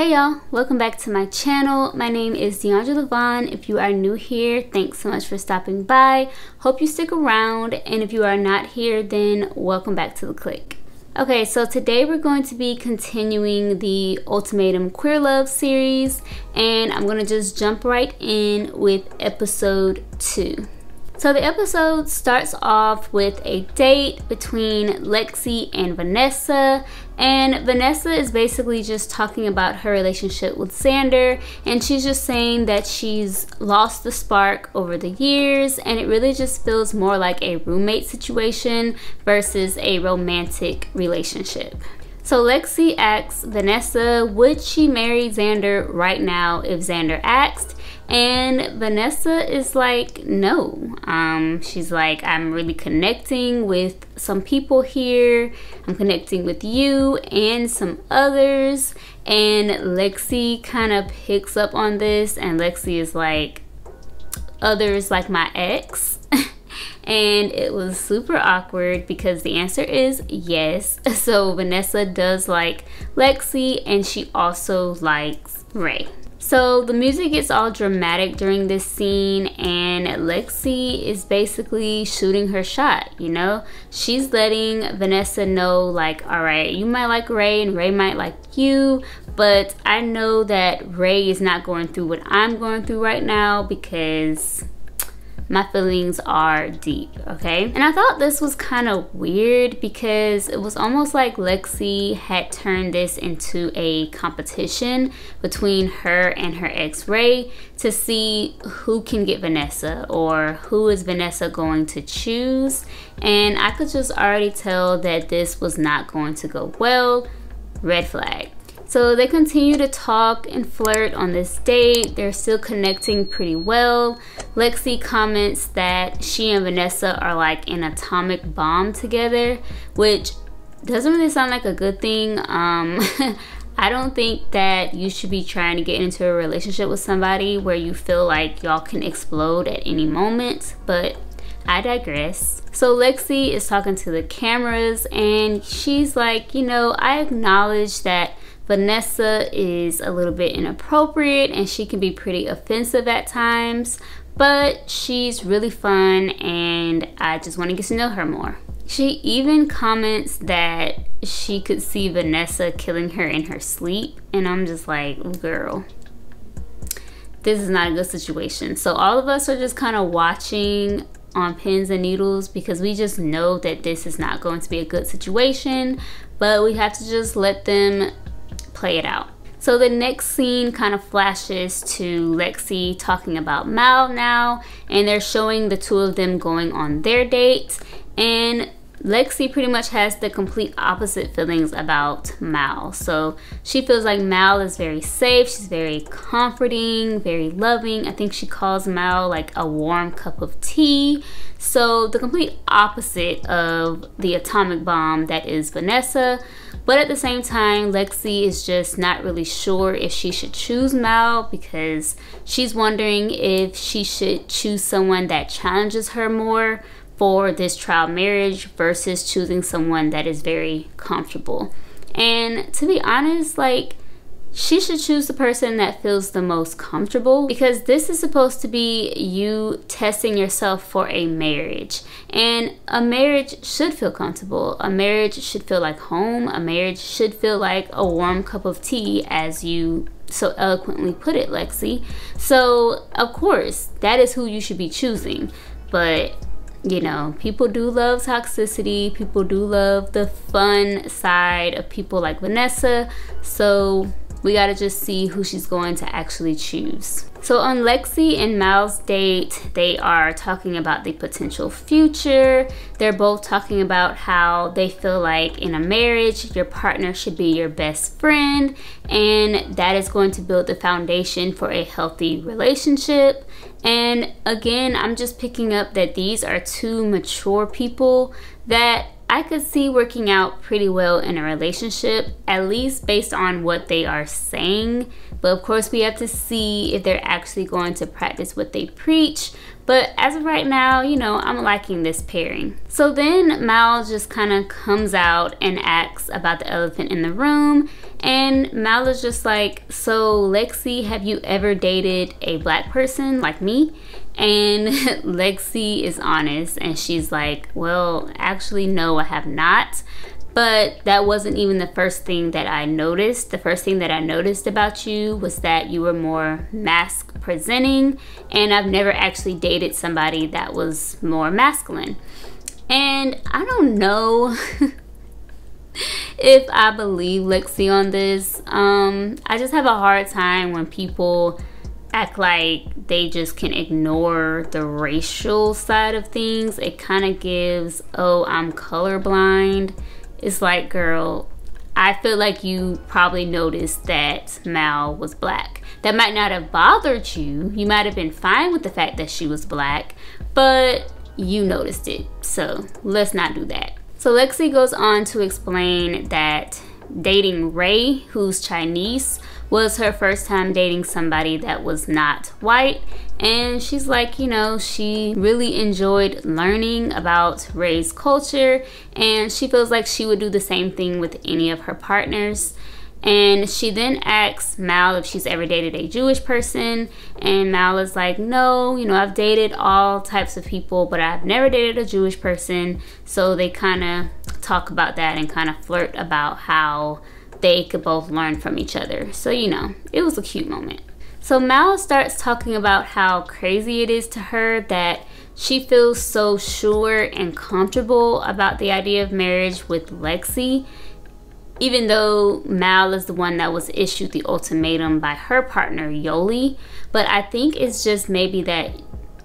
Hey y'all, welcome back to my channel. My name is Deandra Levon. If you are new here, thanks so much for stopping by. Hope you stick around, and if you are not here, then welcome back to the Clique. Okay, so today we're going to be continuing the Ultimatum Queer Love series, and I'm gonna just jump right in with episode 2. So the episode starts off with a date between Lexi and Vanessa, and Vanessa is basically just talking about her relationship with Xander, and she's just saying that she's lost the spark over the years, and it really just feels more like a roommate situation versus a romantic relationship. So Lexi asks Vanessa, would she marry Xander right now if Xander asked? And Vanessa is like, no. She's like, I'm really connecting with some people here. I'm connecting with you and some others. And Lexi kind of picks up on this, and Lexi is like, others like my ex. And it was super awkward because the answer is yes. So Vanessa does like Lexi, and she also likes Ray. So the music gets all dramatic during this scene, and Lexi is basically shooting her shot, you know? She's letting Vanessa know, like, all right, you might like Ray and Ray might like you, but I know that Ray is not going through what I'm going through right now because my feelings are deep, okay? And I thought this was kind of weird because it was almost like Lexi had turned this into a competition between her and her ex Ray to see who can get Vanessa, or who is Vanessa going to choose. And I could just already tell that this was not going to go well. Red flag. So they continue to talk and flirt on this date. They're still connecting pretty well. Lexi comments that she and Vanessa are like an atomic bomb together, which doesn't really sound like a good thing. I don't think that you should be trying to get into a relationship with somebody where you feel like y'all can explode at any moment, but I digress. So Lexi is talking to the cameras, and she's like, you know, I acknowledge that Vanessa is a little bit inappropriate and she can be pretty offensive at times, but she's really fun and I just want to get to know her more. She even comments that she could see Vanessa killing her in her sleep, and I'm just like, girl, this is not a good situation. So all of us are just kind of watching on pins and needles because we just know that this is not going to be a good situation, but we have to just let them play it out. So the next scene kind of flashes to Lexi talking about Mal now, and they're showing the two of them going on their date, and Lexi pretty much has the complete opposite feelings about Mal. So she feels like Mal is very safe, she's very comforting, very loving. I think she calls Mal like a warm cup of tea. So the complete opposite of the atomic bomb that is Vanessa. But at the same time, Lexi is just not really sure if she should choose Mal because she's wondering if she should choose someone that challenges her more for this trial marriage versus choosing someone that is very comfortable. And to be honest, like, she should choose the person that feels the most comfortable, because this is supposed to be you testing yourself for a marriage, and a marriage should feel comfortable. A marriage should feel like home. A marriage should feel like a warm cup of tea, as you so eloquently put it, Lexi. So of course that is who you should be choosing, but you know, people do love toxicity. People do love the fun side of people like Vanessa. So we gotta just see who she's going to actually choose. So on Lexi and Mal's date, they are talking about the potential future. They're both talking about how they feel like in a marriage, your partner should be your best friend, and that is going to build the foundation for a healthy relationship. And again, I'm just picking up that these are two mature people that I could see working out pretty well in a relationship, at least based on what they are saying. But of course, we have to see if they're actually going to practice what they preach. But as of right now, you know, I'm liking this pairing. So then Mal just kind of comes out and asks about the elephant in the room. And Mal is just like, so Lexi, have you ever dated a black person like me? And Lexi is honest and she's like, well, actually, no, I have not. But that wasn't even the first thing that I noticed. The first thing that I noticed about you was that you were more masc presenting, and I've never actually dated somebody that was more masculine. And I don't know if I believe Lexi on this. I just have a hard time when people act like they just can ignore the racial side of things. It kind of gives, oh, I'm colorblind. It's like, girl, I feel like you probably noticed that Mal was black. That might not have bothered you. You might have been fine with the fact that she was black, but you noticed it. So let's not do that. So Lexi goes on to explain that dating Ray, who's Chinese, was her first time dating somebody that was not white. And she's like, you know, she really enjoyed learning about Ray's culture, and she feels like she would do the same thing with any of her partners. And she then asks Mal if she's ever dated a Jewish person, and Mal is like, no, you know, I've dated all types of people, but I've never dated a Jewish person. So they kind of talk about that and kind of flirt about how they could both learn from each other. So, you know, it was a cute moment. So Mal starts talking about how crazy it is to her that she feels so sure and comfortable about the idea of marriage with Lexi, even though Mal is the one that was issued the ultimatum by her partner, Yoli. But I think it's just maybe that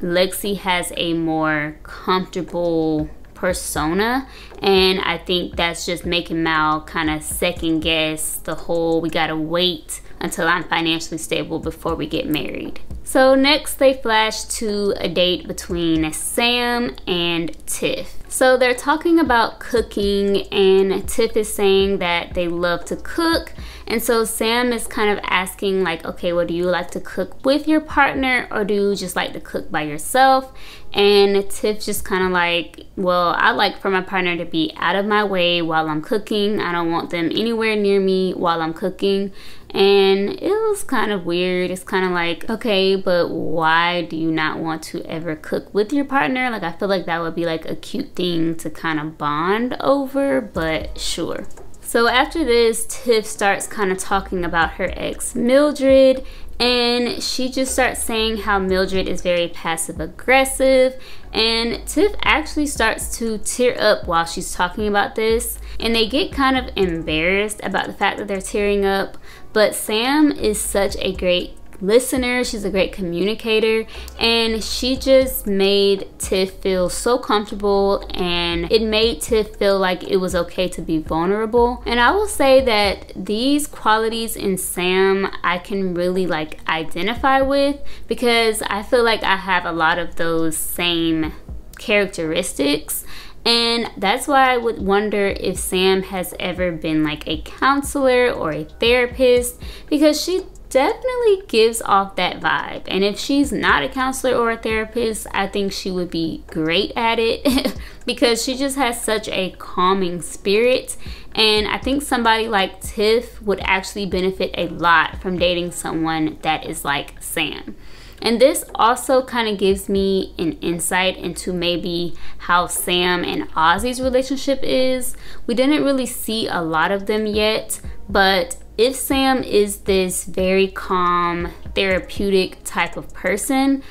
Lexi has a more comfortable persona, and I think that's just making Mal kind of second guess the whole, we gotta wait until I'm financially stable before we get married. So next they flash to a date between Sam and Tiff. So they're talking about cooking, and Tiff is saying that they love to cook. And so Sam is kind of asking like, okay, well, do you like to cook with your partner, or do you just like to cook by yourself? And Tiff just kind of like, well, I like for my partner to be out of my way while I'm cooking. I don't want them anywhere near me while I'm cooking. And it was kind of weird. It's kind of like, okay, but why do you not want to ever cook with your partner? Like, I feel like that would be like a cute thing to kind of bond over, but sure. So after this, Tiff starts kind of talking about her ex Mildred, and she just starts saying how Mildred is very passive aggressive, and Tiff actually starts to tear up while she's talking about this, and they get kind of embarrassed about the fact that they're tearing up. But Sam is such a great listener, she's a great communicator, and she just made Tiff feel so comfortable, and it made Tiff feel like it was okay to be vulnerable. And I will say that these qualities in Sam I can really like identify with, because I feel like I have a lot of those same characteristics. And that's why I would wonder if Sam has ever been like a counselor or a therapist, because she definitely gives off that vibe. And if she's not a counselor or a therapist, I think she would be great at it because she just has such a calming spirit. And I think somebody like Tiff would actually benefit a lot from dating someone that is like Sam. And this also kind of gives me an insight into maybe how Sam and Ozzy's relationship is. We didn't really see a lot of them yet, but if Sam is this very calm, therapeutic type of person,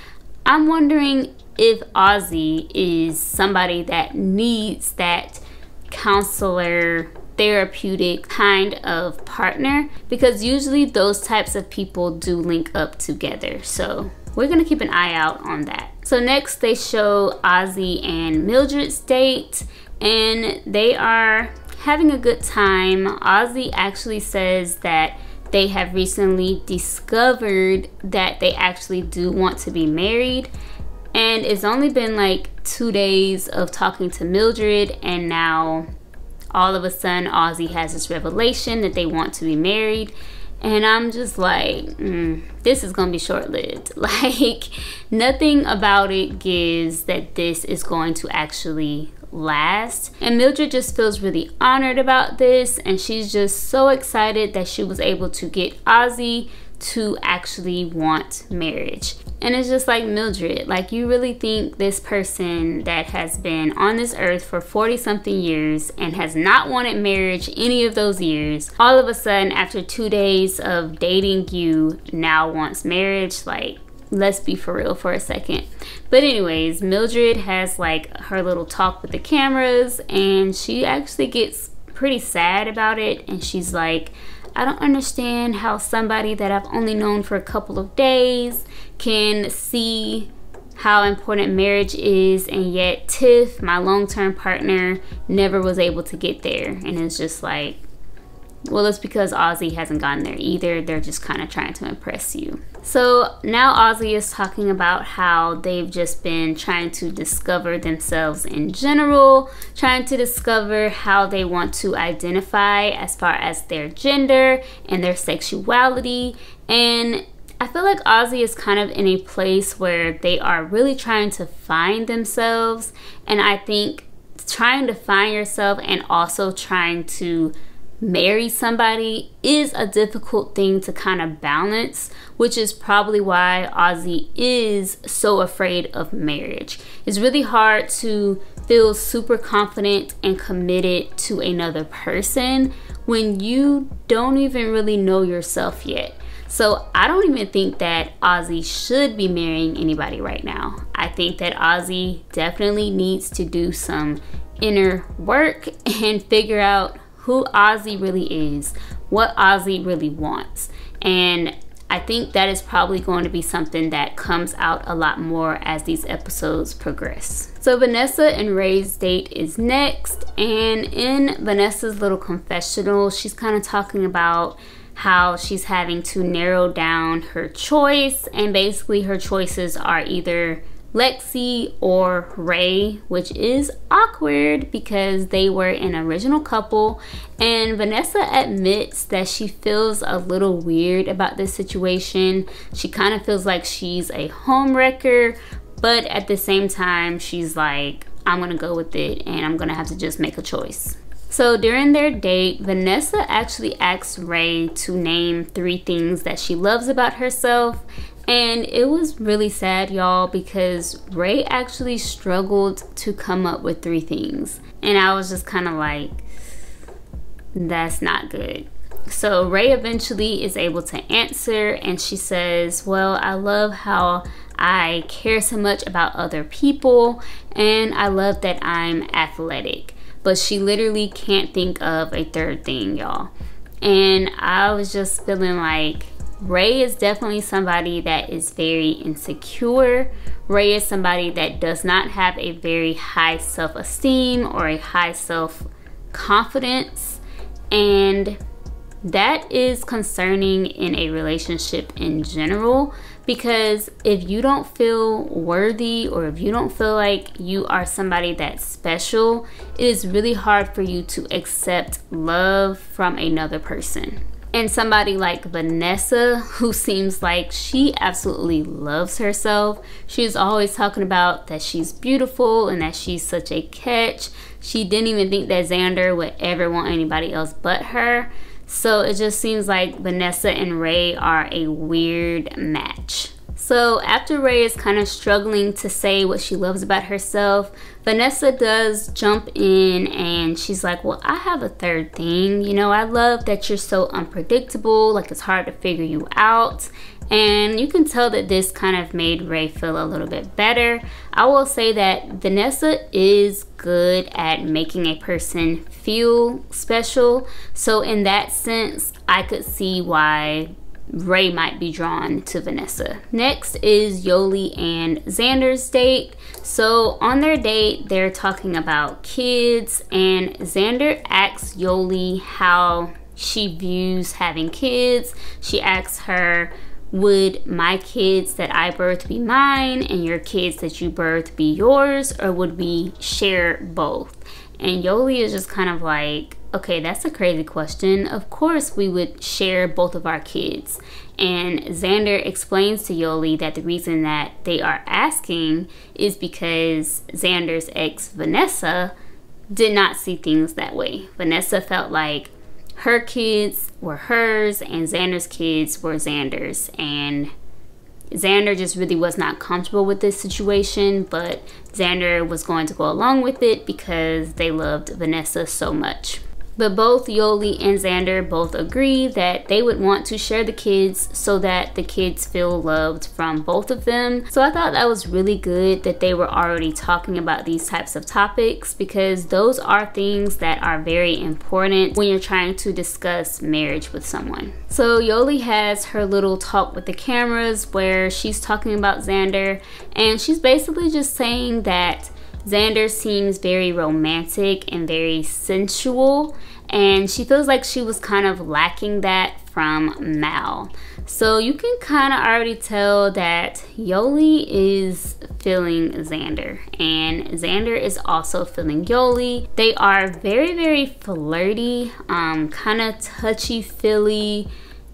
I'm wondering if Ozzy is somebody that needs that counselor, therapeutic kind of partner, because usually those types of people do link up together. So we're gonna keep an eye out on that. So next they show Ozzy and Mildred's date, and they are having a good time. Ozzy actually says that they have recently discovered that they actually do want to be married, and it's only been like 2 days of talking to Mildred, and now all of a sudden Ozzy has this revelation that they want to be married. And I'm just like, this is gonna be short-lived. Like, nothing about it gives that this is going to actually last. And Mildred just feels really honored about this, and she's just so excited that she was able to get Ozzy to actually want marriage. And it's just like, Mildred, like, you really think this person that has been on this earth for 40 something years and has not wanted marriage any of those years, all of a sudden after 2 days of dating you now wants marriage? Like, let's be for real for a second. But anyways, Mildred has like her little talk with the cameras, and she actually gets pretty sad about it. And she's like, I don't understand how somebody that I've only known for a couple of days can see how important marriage is, and yet Tiff, my long-term partner, never was able to get there. And it's just like, well, it's because Ozzy hasn't gotten there either. They're just kind of trying to impress you. So now Ozzy is talking about how they've just been trying to discover themselves in general, trying to discover how they want to identify as far as their gender and their sexuality. And I feel like Ozzy is kind of in a place where they are really trying to find themselves. And I think trying to find yourself and also trying to marry somebody is a difficult thing to kind of balance, which is probably why Ozzy is so afraid of marriage. It's really hard to feel super confident and committed to another person when you don't even really know yourself yet. So I don't even think that Ozzy should be marrying anybody right now. I think that Ozzy definitely needs to do some inner work and figure out who Ozzy really is, what Ozzy really wants. And I think that is probably going to be something that comes out a lot more as these episodes progress. So Vanessa and Ray's date is next, and in Vanessa's little confessional, she's kind of talking about how she's having to narrow down her choice, and basically her choices are either Lexi or Ray, which is awkward because they were an original couple. And Vanessa admits that she feels a little weird about this situation. She kind of feels like she's a homewrecker, but at the same time she's like, I'm gonna go with it and I'm gonna have to just make a choice. So during their date, Vanessa actually asks Ray to name 3 things that she loves about herself. And it was really sad, y'all, because Ray actually struggled to come up with 3 things. And I was just kind of like, that's not good. So Ray eventually is able to answer, and she says, well, I love how I care so much about other people, and I love that I'm athletic. But she literally can't think of a 3rd thing, y'all. And I was just feeling like Ray is definitely somebody that is very insecure. Ray is somebody that does not have a very high self-esteem or a high self-confidence. And that is concerning in a relationship in general, because if you don't feel worthy, or if you don't feel like you are somebody that's special, it is really hard for you to accept love from another person. And somebody like Vanessa, who seems like she absolutely loves herself. She's always talking about that she's beautiful and that she's such a catch. She didn't even think that Xander would ever want anybody else but her. So it just seems like Vanessa and Ray are a weird match. So after Ray is kind of struggling to say what she loves about herself, Vanessa does jump in and she's like, well, I have a 3rd thing. You know, I love that you're so unpredictable, like it's hard to figure you out. And you can tell that this kind of made Ray feel a little bit better. I will say that Vanessa is good at making a person feel special. So in that sense, I could see why Ray might be drawn to Vanessa. Next is Yoli and Xander's date. So on their date, they're talking about kids, and Xander asks Yoli how she views having kids. She asks her, would my kids that I birth be mine and your kids that you birth be yours, or would we share both? And Yoli is just kind of like, okay, that's a crazy question. Of course we would share both of our kids. And Xander explains to Yoli that the reason that they are asking is because Xander's ex, Vanessa, did not see things that way. Vanessa felt like her kids were hers and Xander's kids were Xander's. And Xander just really was not comfortable with this situation, but Xander was going to go along with it because they loved Vanessa so much. But both Yoli and Xander both agree that they would want to share the kids so that the kids feel loved from both of them. So I thought that was really good that they were already talking about these types of topics, because those are things that are very important when you're trying to discuss marriage with someone. So Yoli has her little talk with the cameras where she's talking about Xander, and she's basically just saying that Xander seems very romantic and very sensual, and she feels like she was kind of lacking that from Mal. So you can kind of already tell that Yoli is feeling Xander, and Xander is also feeling Yoli. They are very, very flirty, kind of touchy-feely.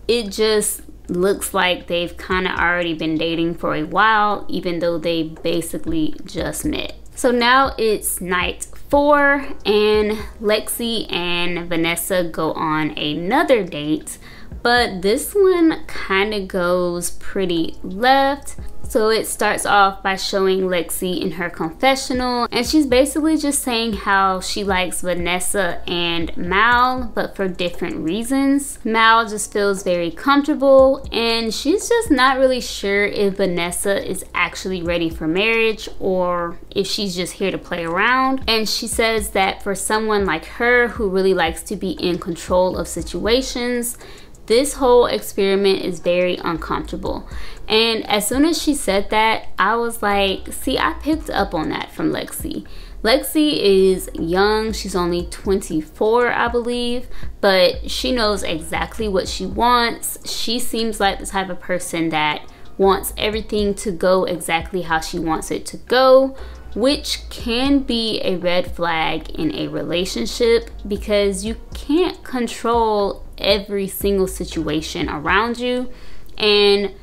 It just looks like they've kind of already been dating for a while, even though they basically just met. So now it's night 4, and Lexi and Vanessa go on another date, but this one kind of goes pretty left. So it starts off by showing Lexi in her confessional, and she's basically just saying how she likes Vanessa and Mal, but for different reasons. Mal just feels very comfortable, and she's just not really sure if Vanessa is actually ready for marriage or if she's just here to play around. And she says that for someone like her who really likes to be in control of situations, this whole experiment is very uncomfortable. And as soon as she said that, I was like, see, I picked up on that from Lexi. Lexi is young, she's only 24, I believe, but she knows exactly what she wants. She seems like the type of person that wants everything to go exactly how she wants it to go, which can be a red flag in a relationship, because you can't control every single situation around you. And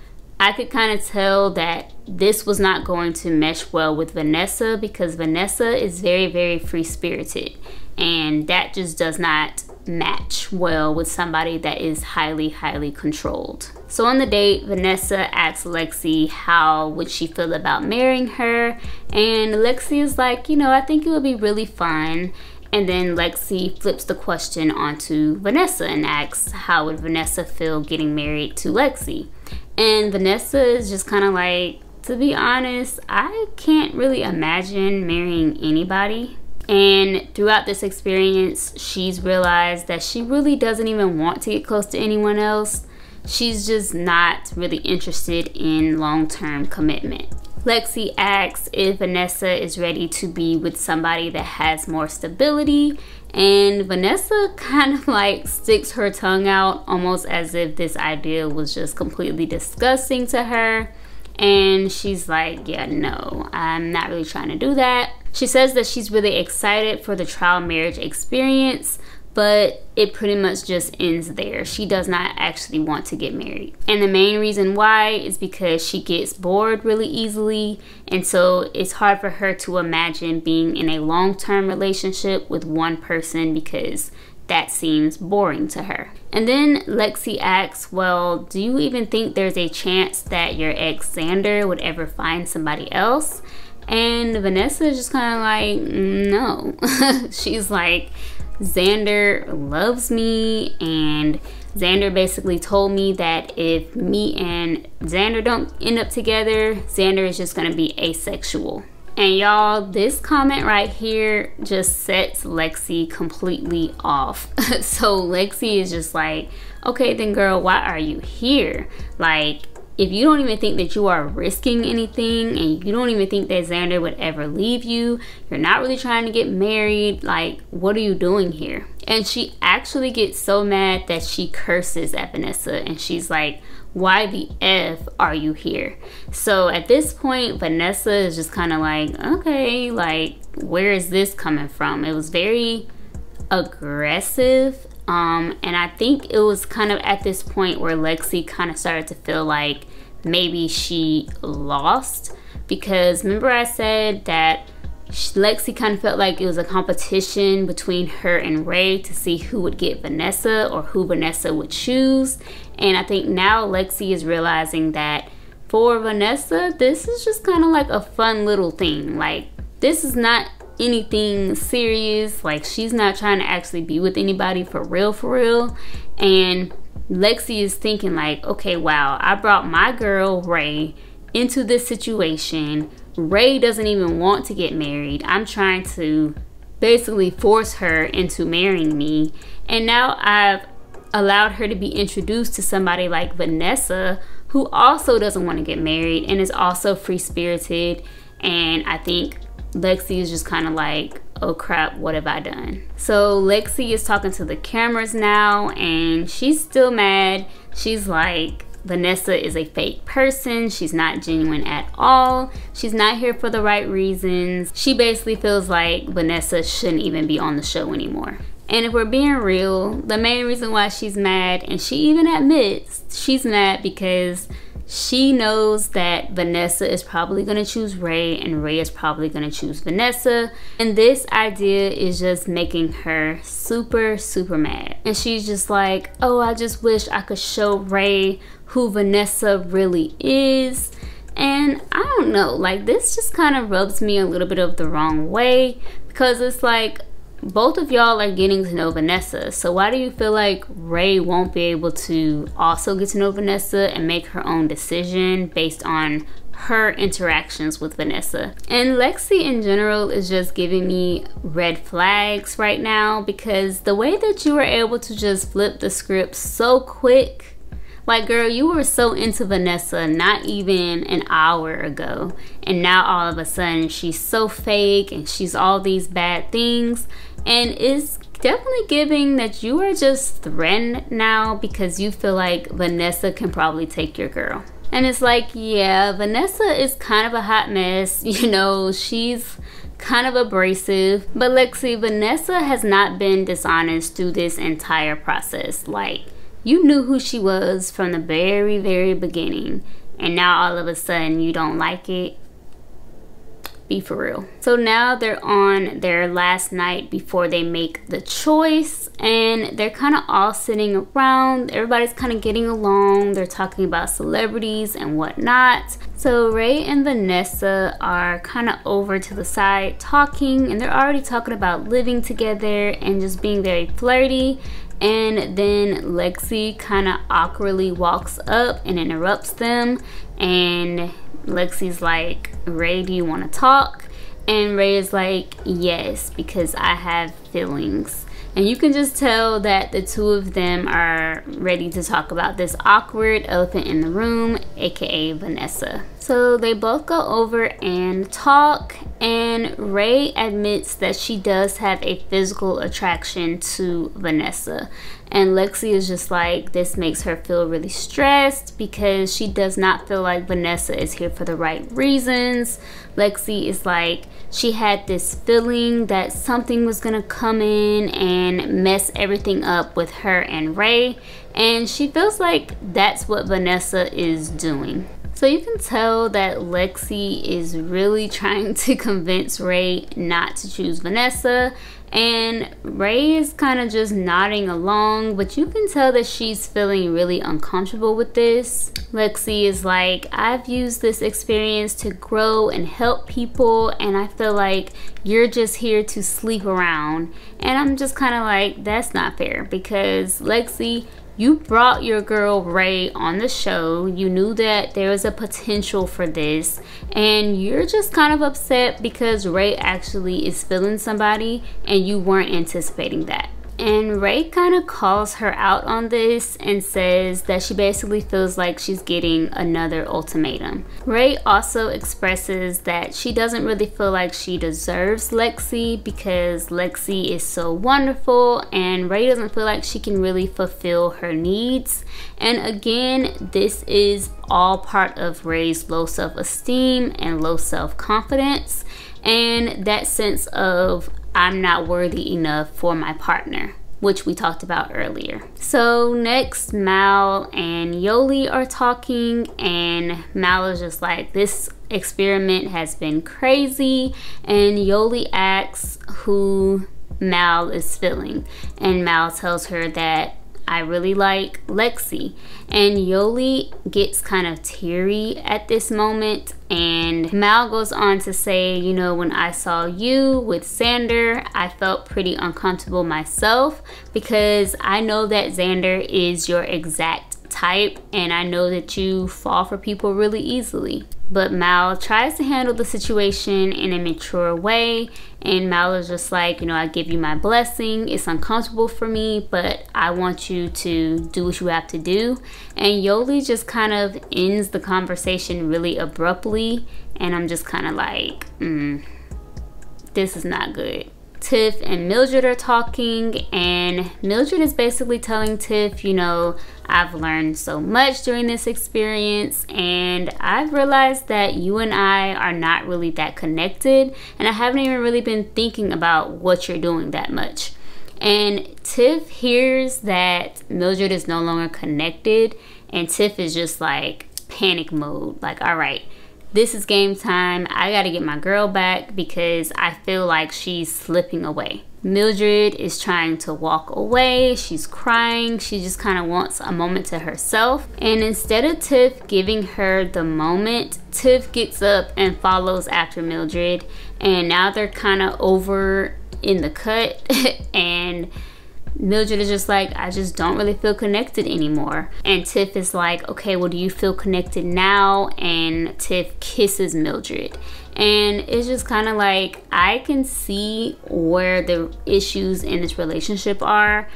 I could kind of tell that this was not going to mesh well with Vanessa, because Vanessa is very, very free-spirited, and that just does not match well with somebody that is highly, highly controlled. So on the date, Vanessa asks Lexi how would she feel about marrying her, and Lexi is like, you know, I think it would be really fun. And then Lexi flips the question onto Vanessa and asks how would Vanessa feel getting married to Lexi. And Vanessa is just kind of like, to be honest, I can't really imagine marrying anybody. And throughout this experience, she's realized that she really doesn't even want to get close to anyone else. She's just not really interested in long-term commitment. Lexi asks if Vanessa is ready to be with somebody that has more stability, and Vanessa kind of like sticks her tongue out, almost as if this idea was just completely disgusting to her. And she's like, yeah, no, I'm not really trying to do that. She says that she's really excited for the trial marriage experience, but it pretty much just ends there. She does not actually want to get married. And the main reason why is because she gets bored really easily, and so it's hard for her to imagine being in a long-term relationship with one person because that seems boring to her. And then Lexi asks, well, do you even think there's a chance that your ex Xander would ever find somebody else? And Vanessa is just kind of like, no. She's like, Xander loves me, and Xander basically told me that if me and Xander don't end up together, Xander is just gonna be asexual. And y'all, this comment right here just sets Lexi completely off. So Lexi is just like, okay then girl, why are you here? Like, if you don't even think that you are risking anything, and you don't even think that Xander would ever leave you, you're not really trying to get married, like, what are you doing here? And she actually gets so mad that she curses at Vanessa, and she's like, why the F are you here? So at this point, Vanessa is just kind of like, okay, like, where is this coming from? It was very aggressive. And I think it was kind of at this point where Lexi kind of started to feel like maybe she lost, because remember I said that Lexi kind of felt like it was a competition between her and Ray to see who would get Vanessa or who Vanessa would choose. And I think now Lexi is realizing that for Vanessa, this is just kind of like a fun little thing. Like, this is not anything serious. Like, she's not trying to actually be with anybody for real. And Lexi is thinking like, okay, wow, I brought my girl Ray into this situation. Ray doesn't even want to get married. I'm trying to basically force her into marrying me. And now I've allowed her to be introduced to somebody like Vanessa, who also doesn't want to get married and is also free-spirited. And I think Lexi is just kind of like, oh crap, what have I done? So Lexi is talking to the cameras now, and she's still mad. She's like, Vanessa is a fake person. She's not genuine at all. She's not here for the right reasons. She basically feels like Vanessa shouldn't even be on the show anymore. And if we're being real, the main reason why she's mad, and she even admits she's mad, because she knows that Vanessa is probably going to choose Ray and Ray is probably going to choose Vanessa. And this idea is just making her super mad. And she's just like, oh, I just wish I could show Ray who Vanessa really is. And I don't know, like, this just kind of rubs me a little bit of the wrong way, because it's like, both of y'all are getting to know Vanessa, so why do you feel like Ray won't be able to also get to know Vanessa and make her own decision based on her interactions with Vanessa? And Lexi in general is just giving me red flags right now, because the way that you were able to just flip the script so quick, like, girl, you were so into Vanessa not even an hour ago, and now all of a sudden she's so fake and she's all these bad things. And it's definitely giving that you are just threatened now because you feel like Vanessa can probably take your girl. And it's like, yeah, Vanessa is kind of a hot mess. You know, she's kind of abrasive. But Lexi, Vanessa has not been dishonest through this entire process. Like, you knew who she was from the very beginning. And now all of a sudden you don't like it. Be for real. So now they're on their last night before they make the choice, and they're kind of all sitting around. Everybody's kind of getting along. They're talking about celebrities and whatnot. So Ray and Vanessa are kind of over to the side talking, and they're already talking about living together and just being very flirty. And then Lexi kind of awkwardly walks up and interrupts them, and Lexi's like, Ray, do you want to talk? And Ray is like, yes, because I have feelings. And you can just tell that the two of them are ready to talk about this awkward elephant in the room, aka Vanessa. So they both go over and talk, and Ray admits that she does have a physical attraction to Vanessa. And Lexi is just like, this makes her feel really stressed because she does not feel like Vanessa is here for the right reasons. Lexi is like, she had this feeling that something was gonna come in and mess everything up with her and Ray. And she feels like that's what Vanessa is doing. So you can tell that Lexi is really trying to convince Ray not to choose Vanessa, and Ray is kind of just nodding along, but you can tell that she's feeling really uncomfortable with this. Lexi is like, I've used this experience to grow and help people, and I feel like you're just here to sleep around. And I'm just kind of like, that's not fair, because Lexi, you brought your girl Ray on the show. You knew that there was a potential for this, and you're just kind of upset because Ray actually is feeling somebody and you weren't anticipating that. And Ray kind of calls her out on this and says that she basically feels like she's getting another ultimatum. Ray also expresses that she doesn't really feel like she deserves Lexi because Lexi is so wonderful, and Ray doesn't feel like she can really fulfill her needs. And again, this is all part of Ray's low self-esteem and low self-confidence, and that sense of, I'm not worthy enough for my partner. which we talked about earlier. So next, Mal and Yoli are talking, and Mal is just like, this experiment has been crazy, and Yoli asks who Mal is feeling, and Mal tells her that I really like Lexi, and Yoli gets kind of teary at this moment, and Mal goes on to say, you know, when I saw you with Xander, I felt pretty uncomfortable myself because I know that Xander is your exact type, and I know that you fall for people really easily. But Mal tries to handle the situation in a mature way, and Mal is just like, you know, I give you my blessing. It's uncomfortable for me, but I want you to do what you have to do. And Yoli just kind of ends the conversation really abruptly, and I'm just kind of like, this is not good. Tiff and Mildred are talking, and Mildred is basically telling Tiff, you know, I've learned so much during this experience, and I've realized that you and I are not really that connected, and I haven't even really been thinking about what you're doing that much. And Tiff hears that Mildred is no longer connected, and Tiff is just like panic mode, like, all right, this is game time. I gotta get my girl back because I feel like she's slipping away. Mildred is trying to walk away. She's crying. She just kind of wants a moment to herself. And instead of Tiff giving her the moment, Tiff gets up and follows after Mildred. And now they're kind of over in the cut. And Mildred is just like, I just don't really feel connected anymore. And Tiff is like, okay, well, do you feel connected now? And Tiff kisses Mildred. And it's just kind of like, I can see where the issues in this relationship are.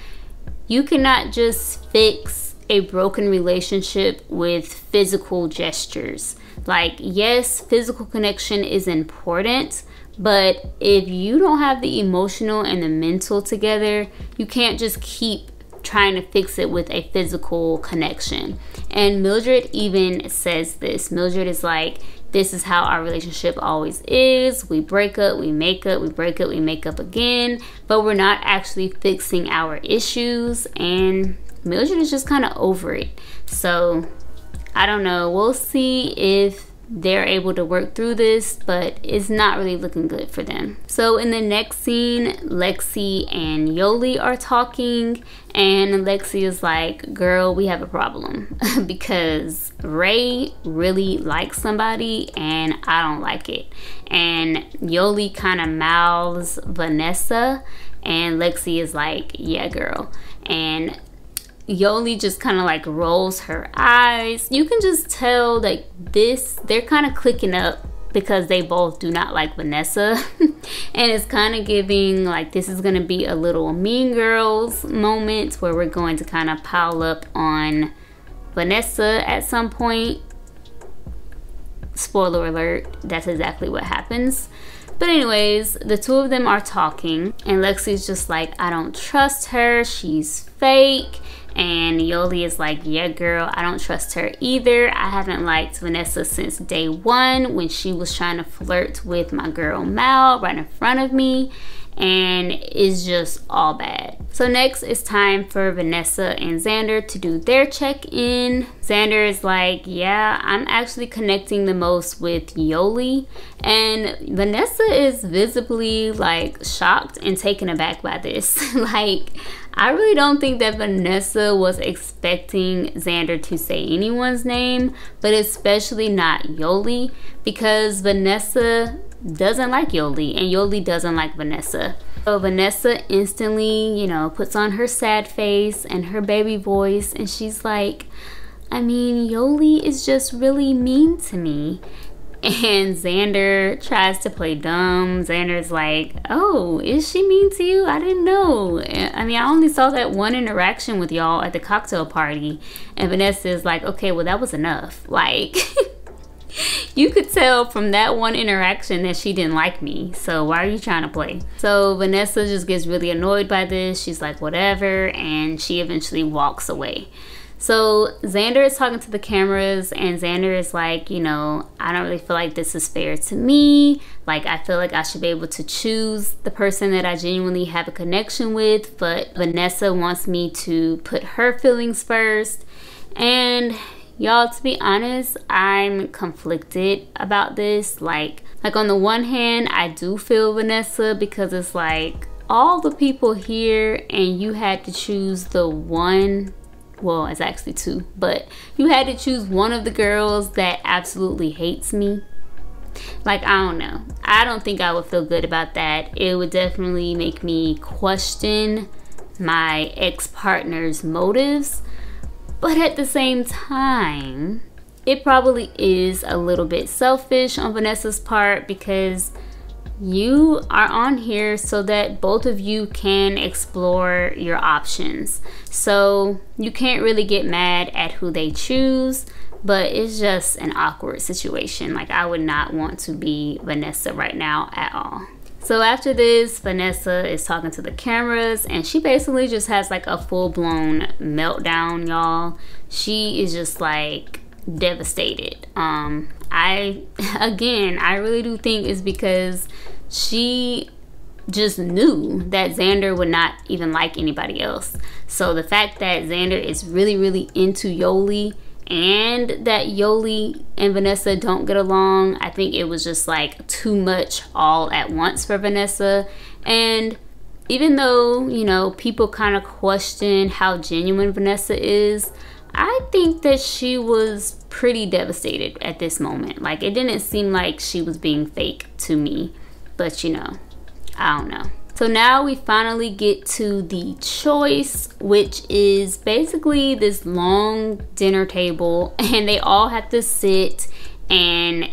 You cannot just fix a broken relationship with physical gestures. Like, yes, physical connection is important, but if you don't have the emotional and the mental together, you can't just keep trying to fix it with a physical connection. And Mildred even says this. Mildred is like, this is how our relationship always is. We break up, we make up, we break up, we make up again, but we're not actually fixing our issues. And Mildred is just kind of over it. So I don't know. We'll see if they're able to work through this, but it's not really looking good for them. So in the next scene, Lexi and Yoli are talking, and Lexi is like, girl, we have a problem because Ray really likes somebody and I don't like it. And Yoli kind of mouths Vanessa, and Lexi is like, yeah, girl. And Yoli just kind of like rolls her eyes. You can just tell like they're kind of clicking up because they both do not like Vanessa. And it's kind of giving like this is going to be a little Mean Girls moment where we're going to kind of pile up on Vanessa at some point. Spoiler alert, that's exactly what happens. But anyways, the two of them are talking, and Lexi's just like, I don't trust her, she's fake. And Yoli is like, yeah, girl, I don't trust her either. I haven't liked Vanessa since day one when she was trying to flirt with my girl Mal right in front of me. And it's just all bad. So next it's time for Vanessa and Xander to do their check-in. Xander is like, yeah, I'm actually connecting the most with Yoli. And Vanessa is visibly like shocked and taken aback by this. Like, I really don't think that Vanessa was expecting Xander to say anyone's name, but especially not Yoli, because Vanessa doesn't like Yoli and Yoli doesn't like Vanessa. So Vanessa instantly, you know, puts on her sad face and her baby voice, and she's like, I mean, Yoli is just really mean to me. And Xander tries to play dumb. Xander's like, oh, is she mean to you? I didn't know. I mean, I only saw that one interaction with y'all at the cocktail party. And Vanessa is like, okay, well, that was enough. Like, you could tell from that one interaction that she didn't like me. So why are you trying to play? So Vanessa just gets really annoyed by this. She's like, whatever. And she eventually walks away. So Xander is talking to the cameras, and Xander is like, you know, I don't really feel like this is fair to me. Like, I feel like I should be able to choose the person that I genuinely have a connection with, but Vanessa wants me to put her feelings first. And y'all, to be honest, I'm conflicted about this. Like on the one hand, I do feel Vanessa, because it's like all the people here and you had to choose the one. Well, it's actually two, but you had to choose one of the girls that absolutely hates me. Like, I don't know. I don't think I would feel good about that. It would definitely make me question my ex-partner's motives. But at the same time, it probably is a little bit selfish on Vanessa's part, because you are on here so that both of you can explore your options. So you can't really get mad at who they choose, but it's just an awkward situation. Like, I would not want to be Vanessa right now at all. So after this, Vanessa is talking to the cameras, and she basically just has like a full-blown meltdown, y'all. She is just like devastated. I really do think it's because she just knew that Xander would not even like anybody else. So the fact that Xander is really, really into Yoli, and that Yoli and Vanessa don't get along, I think it was just like too much all at once for Vanessa. And even though, you know, people kind of question how genuine Vanessa is, I think that she was pretty devastated at this moment. Like, it didn't seem like she was being fake to me, but you know, I don't know. So now we finally get to the choice, which is basically this long dinner table, and they all have to sit and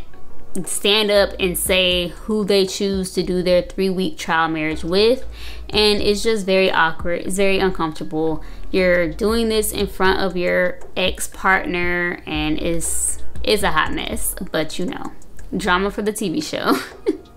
stand up and say who they choose to do their 3-week trial marriage with. And it's just very awkward. It's very uncomfortable. You're doing this in front of your ex-partner, and it's a hot mess, but you know, drama for the TV show.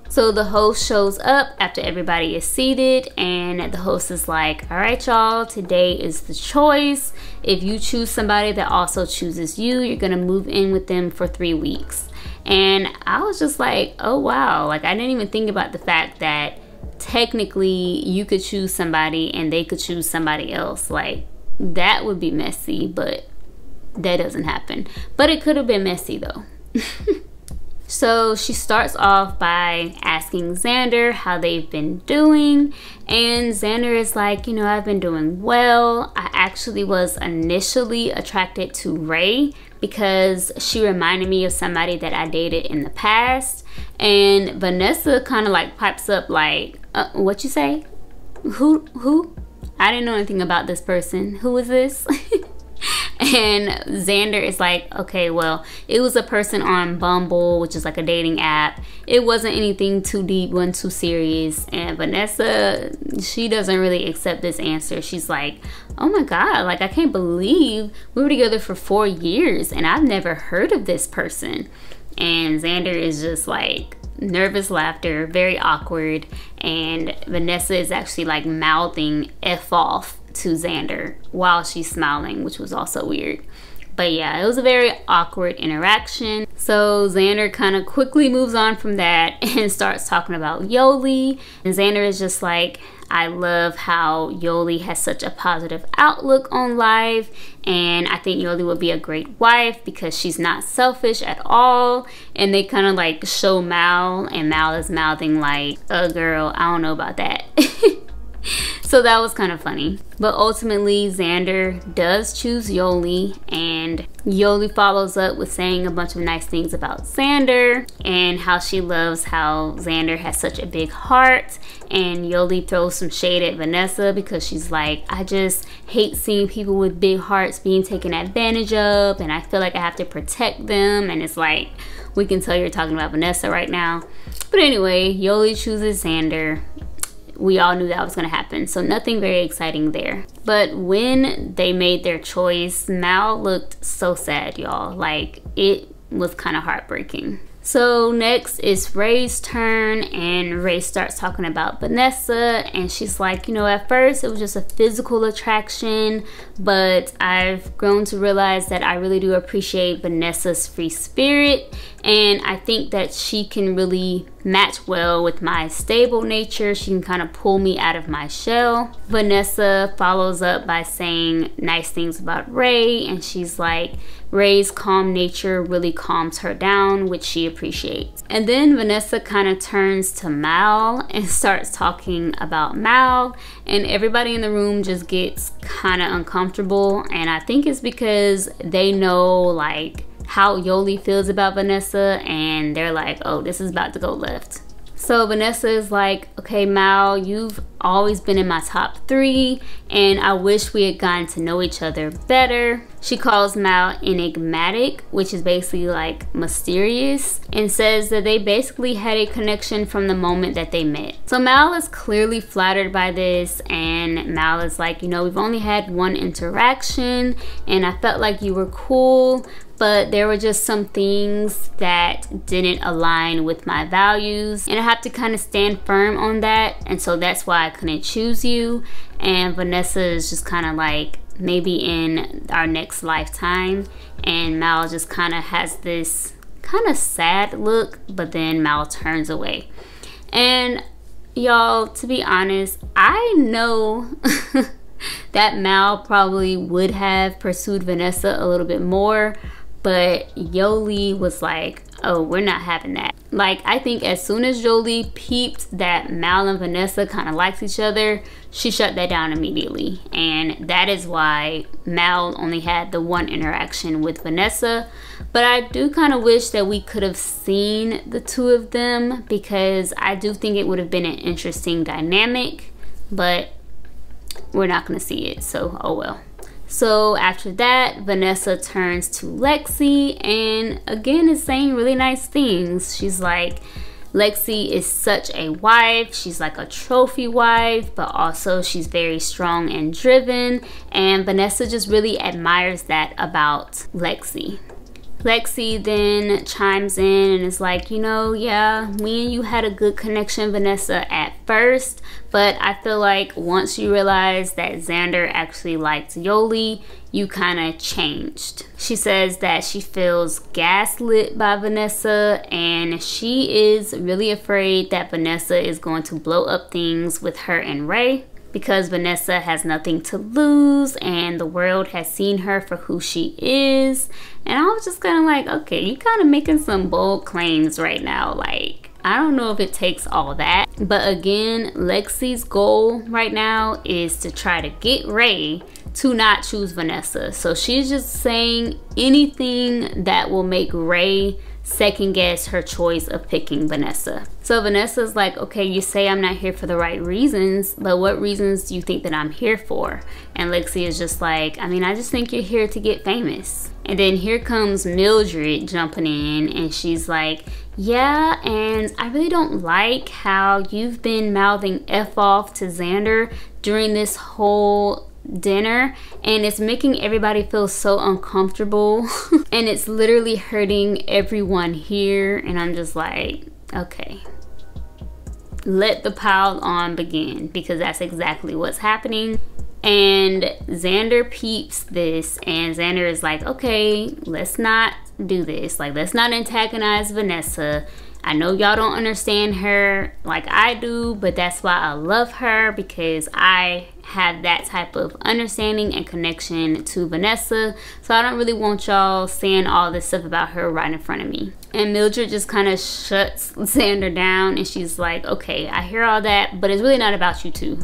So the host shows up after everybody is seated, and the host is like, all right, y'all, today is the choice. If you choose somebody that also chooses you, you're gonna move in with them for 3 weeks. And I was just like, oh wow, like I didn't even think about the fact that technically you could choose somebody and they could choose somebody else. Like, that would be messy, but that doesn't happen. But it could have been messy though. So she starts off by asking Xander how they've been doing, and Xander is like, you know, I've been doing well. I actually was initially attracted to Ray because she reminded me of somebody that I dated in the past. And Vanessa kind of like pipes up like, what you say? Who? I didn't know anything about this person. Who is this? And Xander is like, okay, well, it was a person on Bumble, which is like a dating app. It wasn't anything too deep, wasn't too serious. And Vanessa, she doesn't really accept this answer. She's like, oh my God, like I can't believe we were together for 4 years and I've never heard of this person. And Xander is just like nervous laughter, very awkward. And Vanessa is actually like mouthing F off to Xander while she's smiling, which was also weird. But yeah, it was a very awkward interaction. So Xander kind of quickly moves on from that and starts talking about Yoli. And Xander is just like, I love how Yoli has such a positive outlook on life, and I think Yoli would be a great wife because she's not selfish at all. And they kind of like show Mal, and Mal is mouthing like, girl, I don't know about that. So that was kind of funny. But ultimately, Xander does choose Yoli, and Yoli follows up with saying a bunch of nice things about Xander and how she loves how Xander has such a big heart. And Yoli throws some shade at Vanessa because she's like, I just hate seeing people with big hearts being taken advantage of, and I feel like I have to protect them. And it's like, we can tell you're talking about Vanessa right now. But anyway, Yoli chooses Xander. We all knew that was going to happen, so nothing very exciting there. But when they made their choice, Mal looked so sad, y'all. Like, it was kind of heartbreaking. So next is Ray's turn, and Ray starts talking about Vanessa, and she's like, you know, at first it was just a physical attraction, but I've grown to realize that I really do appreciate Vanessa's free spirit, and I think that she can really match well with my stable nature. She can kind of pull me out of my shell. Vanessa follows up by saying nice things about Ray, and she's like, Ray's calm nature really calms her down, which she appreciates. And then Vanessa kind of turns to Mal and starts talking about Mal, and everybody in the room just gets kind of uncomfortable, and I think it's because they know like how Yoli feels about Vanessa, and they're like, oh, this is about to go left. So Vanessa is like, okay, Mal, you've always been in my top 3, and I wish we had gotten to know each other better. She calls Mal enigmatic, which is basically like mysterious, and says that they basically had a connection from the moment that they met. So Mal is clearly flattered by this, and Mal is like, you know, we've only had one interaction, and I felt like you were cool, but there were just some things that didn't align with my values, and I have to kind of stand firm on that, and so that's why I couldn't choose you. And Vanessa is just kind of like, maybe in our next lifetime, and Mal just kind of has this kind of sad look, but then Mal turns away. And y'all, to be honest, I know that Mal probably would have pursued Vanessa a little bit more, but Yoli was like, oh, we're not having that. Like, I think as soon as Yoli peeped that Mal and Vanessa kind of liked each other, she shut that down immediately. And that is why Mal only had the one interaction with Vanessa. But I do kind of wish that we could have seen the two of them, because I do think it would have been an interesting dynamic, but we're not going to see it, so oh well. So after that, Vanessa turns to Lexi, and again is saying really nice things. She's like, Lexi is such a wife. She's like a trophy wife, but also she's very strong and driven, and Vanessa just really admires that about Lexi. Lexi then chimes in and is like, you know, yeah, me and you had a good connection, Vanessa, at first, but I feel like once you realized that Xander actually liked Yoli, you kind of changed. She says that she feels gaslit by Vanessa, and she is really afraid that Vanessa is going to blow up things with her and Ray, because Vanessa has nothing to lose and the world has seen her for who she is. And I was just kind of like, okay, you kind of making some bold claims right now. Like, I don't know if it takes all that. But again, Lexi's goal right now is to try to get Ray to not choose Vanessa. So she's just saying anything that will make Ray second guess her choice of picking Vanessa. So Vanessa's like, okay, you say I'm not here for the right reasons, but what reasons do you think that I'm here for? And Lexi is just like, I mean, I just think you're here to get famous. And then here comes Mildred jumping in, and she's like, yeah, and I really don't like how you've been mouthing F off to Xander during this whole dinner, and it's making everybody feel so uncomfortable and it's literally hurting everyone here. And I'm just like, okay, let the pile on begin, because that's exactly what's happening. And Xander peeps this, and Xander is like, okay, let's not do this. Like, let's not antagonize Vanessa. I know y'all don't understand her like I do, but that's why I love her, because I have that type of understanding and connection to Vanessa. So I don't really want y'all saying all this stuff about her right in front of me. And Mildred just kind of shuts Xander down, and she's like, okay, I hear all that, but it's really not about you two.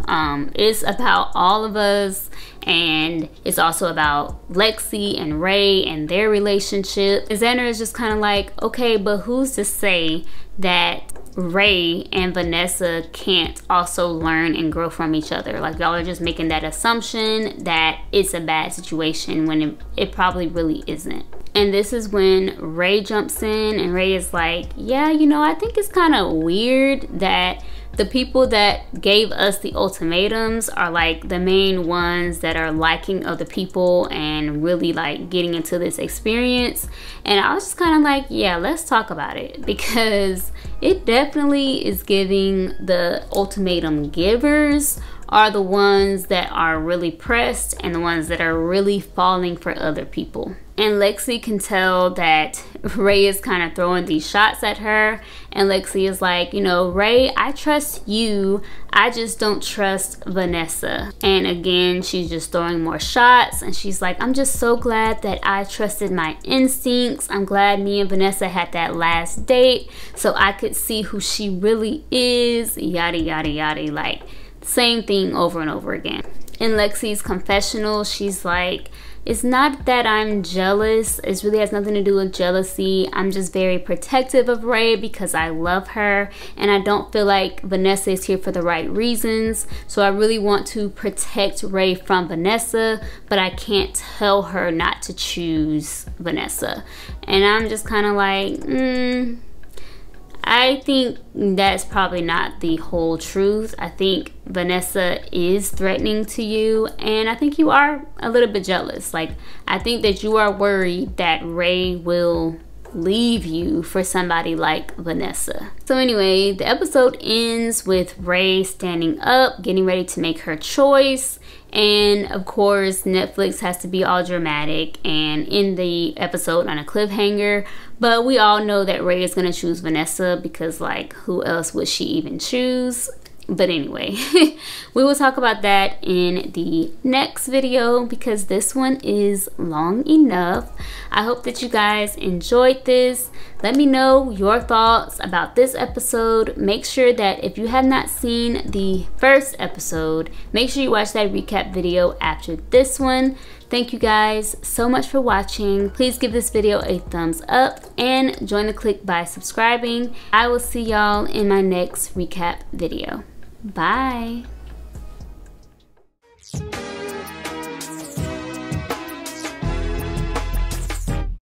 It's about all of us, and it's also about Lexi and Ray and their relationship. And Xander is just kind of like, okay, but who's to say that Ray and Vanessa can't also learn and grow from each other? Like, y'all are just making that assumption that it's a bad situation when it probably really isn't. And this is when Ray jumps in, and Ray is like, yeah, you know, I think it's kind of weird that The people that gave us the ultimatums are like the main ones that are liking other people and really like getting into this experience. And I was just kind of like, yeah, let's talk about it, because it definitely is giving the ultimatum givers are the ones that are really pressed and the ones that are really falling for other people. And Lexi can tell that Ray is kind of throwing these shots at her. And Lexi is like, you know, Ray, I trust you. I just don't trust Vanessa. And again, she's just throwing more shots. And she's like, I'm just so glad that I trusted my instincts. I'm glad me and Vanessa had that last date so I could see who she really is. Yada, yada, yada. Like, same thing over and over again. In Lexi's confessional, she's like, it's not that I'm jealous. It really has nothing to do with jealousy. I'm just very protective of Ray because I love her and I don't feel like Vanessa is here for the right reasons. So I really want to protect Ray from Vanessa, but I can't tell her not to choose Vanessa. And I'm just kind of like, I think that's probably not the whole truth. I think Vanessa is threatening to you, and I think you are a little bit jealous. Like, I think that you are worried that Ray will leave you for somebody like Vanessa. So anyway, the episode ends with Ray standing up, getting ready to make her choice. And of course, Netflix has to be all dramatic and end the episode on a cliffhanger. But we all know that Ray is going to choose Vanessa because, like, who else would she even choose? But anyway, we will talk about that in the next video because this one is long enough. I hope that you guys enjoyed this. Let me know your thoughts about this episode. Make sure that if you have not seen the first episode, make sure you watch that recap video after this one. Thank you guys so much for watching. Please give this video a thumbs up and join the Clique by subscribing. I will see y'all in my next recap video. Bye.